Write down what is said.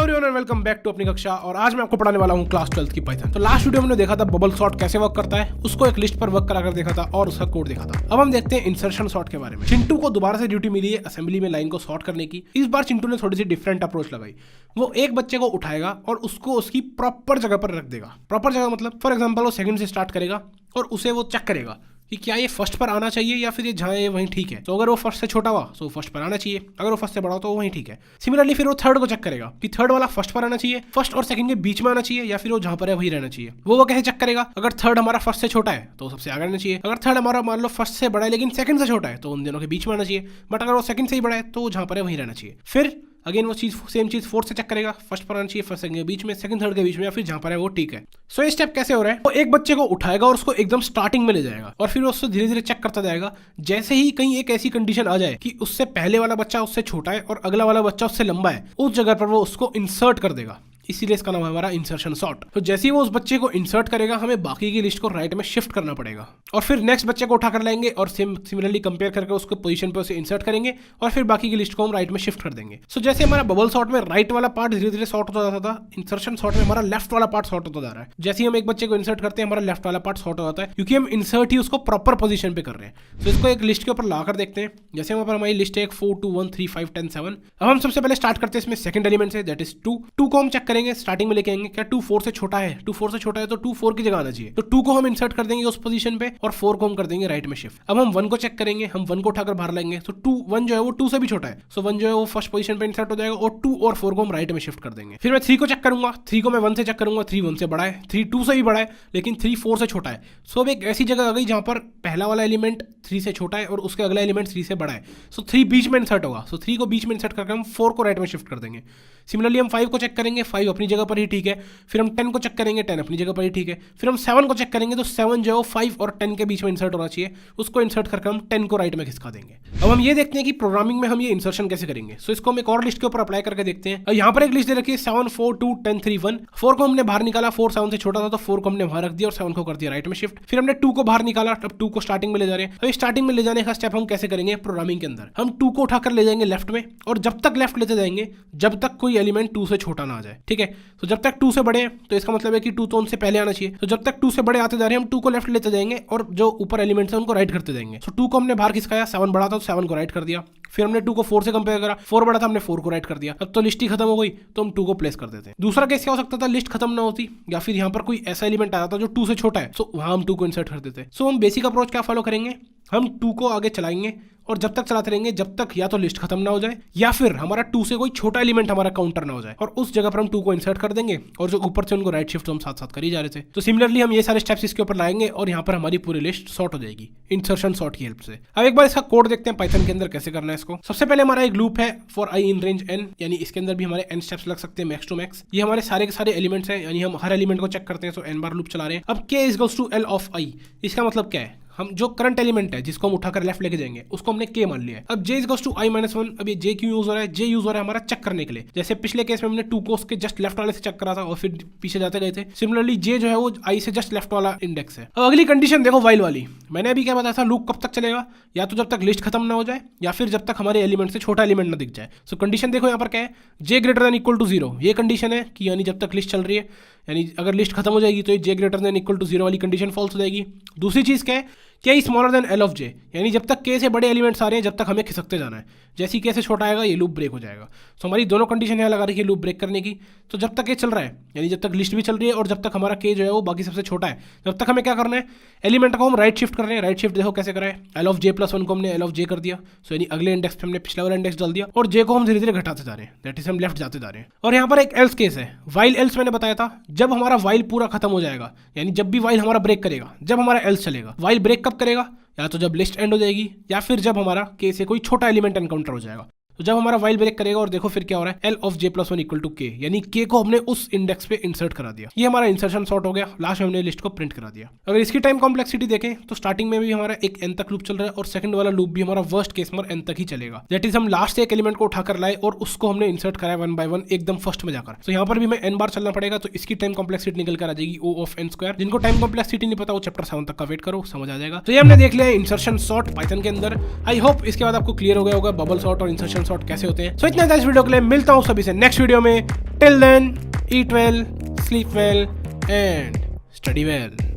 Everyone and welcome back to अपनी कक्षा। और आज मैं आपको पढ़ाने वाला हूँ क्लास 12 की पाइथन। तो लास्ट वीडियो में देखा था बबल सॉर्ट कैसे वर्क करता है, उसको एक लिस्ट पर वर्क कराकर देखा था और उसका कोड देखा था। अब हम देखते हैं इंसर्शन सॉर्ट के बारे में। चिंटू को दोबारा से ड्यूटी मिली है असेंबली में लाइन को सॉर्ट करने की। इस बार चिंटू ने थोड़ी सी डिफरेंट अप्रोच लगाई। वो एक बच्चे को उठाएगा और उसको उसकी प्रॉपर जगह पर रख देगा। प्रॉपर जगह मतलब फॉर एग्जाम्पल वो सेकंड से स्टार्ट करेगा और उसे वो चेक करेगा कि क्या ये फर्स्ट पर आना चाहिए या फिर ये जहाँ है वहीं ठीक है। तो अगर वो फर्स्ट से छोटा हुआ तो फर्स्ट पर आना चाहिए, अगर वो फर्स्ट से बड़ा हो तो वहीं ठीक है। सिमिलरली फिर वो थर्ड को चेक करेगा कि थर्ड वाला फर्स्ट पर आना चाहिए, फर्स्ट और सेकंड के बीच में आना चाहिए या फिर वो जहाँ पर है वहीं रहना चाहिए। वो कैसे चेक करेगा? अगर थर्ड हमारा फर्स्ट से छोटा है तो सबसे आगे रहना चाहिए, अगर थर्ड हमारा मान लो फर्स्ट से बड़ा है लेकिन सेकंड से छोटा है तो उन दोनों के बीच में आना चाहिए, बट अगर वो सेकंड से ही बड़ा है तो जहाँ पर है वहीं रहना चाहिए। फिर अगेन वो चीज सेम चीज फोर्थ से चेक करेगा, फर्स्ट पर आना चाहिए, फर्स्ट सेकंड के बीच में, सेकंड थर्ड के बीच में या फिर जहां पर है वो ठीक है। सो ये स्टेप कैसे हो रहा है? वो एक बच्चे को उठाएगा और उसको एकदम स्टार्टिंग में ले जाएगा और फिर उसको धीरे धीरे चेक करता जाएगा। जैसे ही कहीं एक ऐसी कंडीशन आ जाए कि उससे पहले वाला बच्चा उससे छोटा है और अगला वाला बच्चा उससे लंबा है, उस जगह पर वो उसको इंसर्ट कर देगा। इसीलिए इसका नाम है हमारा इंसर्शन सॉर्ट। तो जैसे ही वो उस बच्चे को इंसर्ट करेगा हमें बाकी की लिस्ट को राइट में शिफ्ट करना पड़ेगा और फिर नेक्स्ट बच्चे को उठा कर लाएंगे और सिमिलरली कंपेयर करके उसको पोजीशन पे उसे इंसर्ट करेंगे और फिर बाकी की लिस्ट को हम राइट में शिफ्ट कर देंगे। सो जैसे हमारा बबल सॉर्ट में राइट वाला पार्ट धीरे धीरे सॉर्ट होता जाता था, इंसर्शन सॉर्ट में हमारा लेफ्ट वाला पार्ट सॉर्ट होता जा रहा है। जैसे ही हम एक बच्चे को इंसर्ट करते हैं हमारा लेफ्ट वाला पार्ट सॉर्ट हो जाता है क्योंकि हम इंसर्ट ही उसको प्रॉपर पोजीशन पे कर रहे हैं। तो इसको एक लिस्ट के ऊपर लाकर देखते हैं। जैसे वहाँ पर हमारी लिस्ट है 4 2 1 3 5 10 7। अब हम सबसे पहले स्टार्ट करते हैं इसमें सेकंड एलिमेंट से, दैट इज 2 को हम चेक करेंगे, स्टार्टिंग में लेके क्या 2 4 से छोटा है? 2 4 से छोटा है तो 2 4 की जगह आना चाहिए। तो 2 को हम इंसर्ट कर देंगे उस पोजीशन पे और 4 को हम कर देंगे राइट में शिफ्ट। अब हम 1 को चेक करेंगे, हम 1 को उठाकर बाहर लाएंगे तो 1 जो है वो 2 से भी छोटा है, सो 1 जो है वो फर्स्ट पोजीशन पे इंसर्ट हो जाएगा और 2 और 4 को हम राइट में शिफ्ट कर देंगे। फिर मैं 3 को चेक करूंगा, 3 को मैं 1 से चेक करूंगा, 3 1 से बड़ा है, 3 2 से भी बड़ा है लेकिन 3 4 से छोटा है। सो अब एक ऐसी जगह आ गई जहां पर पहला वाला एलिमेंट 3 से छोटा है और उसके अगला एलिमेंट 3 से बड़ा है। सो 3 बीच में इंसर्ट होगा, सो 3 को बीच में इंसर्ट करके हम 4 को राइट में शिफ्ट कर देंगे। सिमिलरली हम 5 को चेक करेंगे, 5 अपनी जगह पर ही ठीक है। फिर हम 10 को चेक करेंगे, 10 अपनी जगह पर ही ठीक है। फिर हम 7 को चेक करेंगे तो 7 जो है वो 5 और 10 के बीच में इंसर्ट होना चाहिए, उसको इंसर्ट करके हम 10 को राइट में खिसका देंगे। अब हम ये देखते हैं कि प्रोग्रामिंग में हम ये इंसर्शन कैसे करेंगे। सो इसको हम एक और लिस्ट के ऊपर अप्लाई करके देखते हैं। यहाँ पर एक लिस्ट दे रखी है 7 4 2 10 3 1। 4 को हमने बाहर निकाला, 4 7 से छोटा था तो 4 को हमने बाहर रख दिया और 7 को कर दिया राइट में शिफ्ट। फिर हमने 2 को बाहर निकाला, अब 2 को स्टार्टिंग में ले जा रहे हैं। अब स्टार्टिंग में ले जाने का स्टेप हम कैसे करेंगे प्रोग्रामिंग के अंदर? हम 2 को उठाकर ले जाएंगे लेफ्ट में और जब तक लेफ्ट लेते जाएंगे जब तक कोई एलिमेंट 2 से छोटा ना आ जाए, ठीक है। तो जब तक 2 से बड़े हैं तो इसका मतलब है कि 2 तो उनसे पहले आना चाहिए। तो जब तक 2 से बड़े आते जा रहे हैं हम 2 को लेफ्ट लेते जाएंगे और जो ऊपर एलिमेंट्स हैं उनको राइट करते जाएंगे। सो 2 को हमने बाहर खिसकाया, 7 बड़ा था तो 7 को राइट कर दिया। फिर हमने 2 को 4 से कंपेयर करा, 4 बड़ा था हमने 4 को राइट कर दिया। अब तो लिस्ट ही खत्म हो गई तो हम 2 को प्लेस कर देते हैं। दूसरा केस क्या हो सकता था? लिस्ट खत्म ना होती या फिर यहाँ पर कोई ऐसा एलिमेंट आता था जो 2 से छोटा है, सो वहां हम 2 को इंसर्ट कर देते हैं। सो हम बेसिक अप्रोच क्या फॉलो करेंगे? हम 2 को आगे चलाएंगे और जब तक चलाते रहेंगे जब तक या तो लिस्ट खत्म ना हो जाए या फिर हमारा 2 से कोई छोटा एलिमेंट हमारा काउंटर ना हो जाए, और उस जगह पर हम 2 को इंसर्ट कर देंगे और जो ऊपर से उनको राइट शिफ्ट हम साथ साथ कर ही जा रहे थे। तो सिमिलरली हम ये सारे स्टेप्स इसके ऊपर लाएंगे और यहाँ पर हमारी पूरी लिस्ट सॉर्ट हो जाएगी इंसर्शन सॉर्ट की हेल्प से। अब एक बार इसका कोड देखते हैं पाइथन के अंदर कैसे करना है इसको। सबसे पहले हमारा एक लूप है for I in range n, यानी इसके अंदर भी हमारे n स्टेप्स लग सकते हैं मैक्स टू मैक्स। ये हमारे सारे के सारे एलिमेंट्स हैं, यानी हम हर एलिमेंट को चेक करते हैं, सो n बार लूप चला रहे हैं। अब k equals to l of i, इसका मतलब क्या है? हम जो करंट एलिमेंट है जिसको हम उठाकर लेफ्ट लेके जाएंगे उसको हमने k मान लिया है। अब j equals to i minus 1। अब ये j क्यों यूज हो रहा है? j यूज हो रहा है हमारा चेक करने के लिए। जैसे पिछले केस में हमने 2 को उसके जस्ट लेफ्ट वाले से चेक करा था और फिर पीछे जाते गए थे, सिमिलरली j जो है वो i से जस्ट लेफ्ट वाला इंडेक्स है। अब अगली कंडीशन देखो वाइल वाली। मैंने अभी क्या बताया था? लूप कब तक चलेगा? या तो जब तक लिस्ट खत्म ना हो जाए या फिर जब तक हमारे एलिमेंट से छोटा एलिमेंट ना दिख जाए। सो कंडीशन देखो यहाँ पर क्या है, j greater than equal to 0। ये कंडीशन है कि यानी जब तक लिस्ट चल रही है, यानी अगर लिस्ट खत्म हो जाएगी तो ये j greater than equal to 0 वाली कंडीशन फॉल्स हो जाएगी। दूसरी चीज क्या है, k smaller than l of j, यानी जब तक k से बड़े एलिमेंट्स आ रहे हैं जब तक हमें खिसकते जाना है। जैसे ही k से छोटा आएगा ये लूप ब्रेक हो जाएगा। सो हमारी दोनों कंडीशन यहाँ लगा रही है लूप ब्रेक करने की। तो जब तक ये चल रहा है, यानी जब तक लिस्ट भी चल रही है और जब तक हमारा k जो है वो बाकी सबसे छोटा है, जब तक हमें क्या करना है? एलिमेंट को हम राइट शिफ्ट कर रहे हैं। राइट शिफ्ट देखो कैसे करा है, l ऑफ j प्लस 1 को हमने l ऑफ j कर दिया, सो यानी अगले इंडेक्स पे हमने पिछला वाला इंडेक्स डाल दिया और j को हम धीरे धीरे घटाते जा रहे हैं, दैट इज हम लेफ्ट जाते जा रहे हैं। और यहाँ पर एक एल्स केस है, वाइल एल्स मैंने बताया था। जब हमारा वाइल पूरा खत्म हो जाएगा, यानी जब भी वाइल हमारा ब्रेक करेगा, जब हमारा एल्स चलेगा। वाइल ब्रेक कब करेगा? या तो जब लिस्ट एंड हो जाएगी या फिर जब हमारा k से कोई छोटा एलिमेंट एनकाउंटर हो जाएगा। तो जब हमारा वाइल ब्रेक करेगा और देखो फिर क्या हो रहा है, l of j plus 1 equal to k, यानी k को हमने उस इंडेक्स पे इंसर्ट करा दिया। ये हमारा इंसर्शन सॉर्ट हो गया। लास्ट में हमने लिस्ट को प्रिंट करा दिया। अगर इसकी टाइम कॉम्प्लेक्सिटी देखें तो स्टार्टिंग में भी हमारा एक n तक लूप चल रहा है और सेकंड वाला लूप भी हमारा वर्स्ट केस में n तक ही चलेगा। दैट इज हम लास्ट से एक एलिमेंट को उठाकर लाए और उसको हमने इंसर्ट कराया 1 बाय 1 एकदम फर्स्ट में जाकर। तो यहाँ पर भी मैं n बार चलना पड़ेगा, तो इसकी टाइम कॉम्प्लेक्सिटी निकल कर आ जाएगी O ऑफ n स्क्वायर। जिनको टाइम कॉम्प्लेक्सिटी नहीं पता वो चैप्टर 7 तक का वेट करो, समझ आ जाएगा। तो ये हमने देख लिया इंसर्शन सॉर्ट पाइथन के अंदर। आई होप इसके बाद आपको क्लियर हो गया होगा बबल सॉर्ट और इंसर्शन सॉर्ट कैसे होते हैं। सो इतना था इस वीडियो के लिए, मिलता हूँ सभी से नेक्स्ट वीडियो में। Till then eat well, sleep well and study well.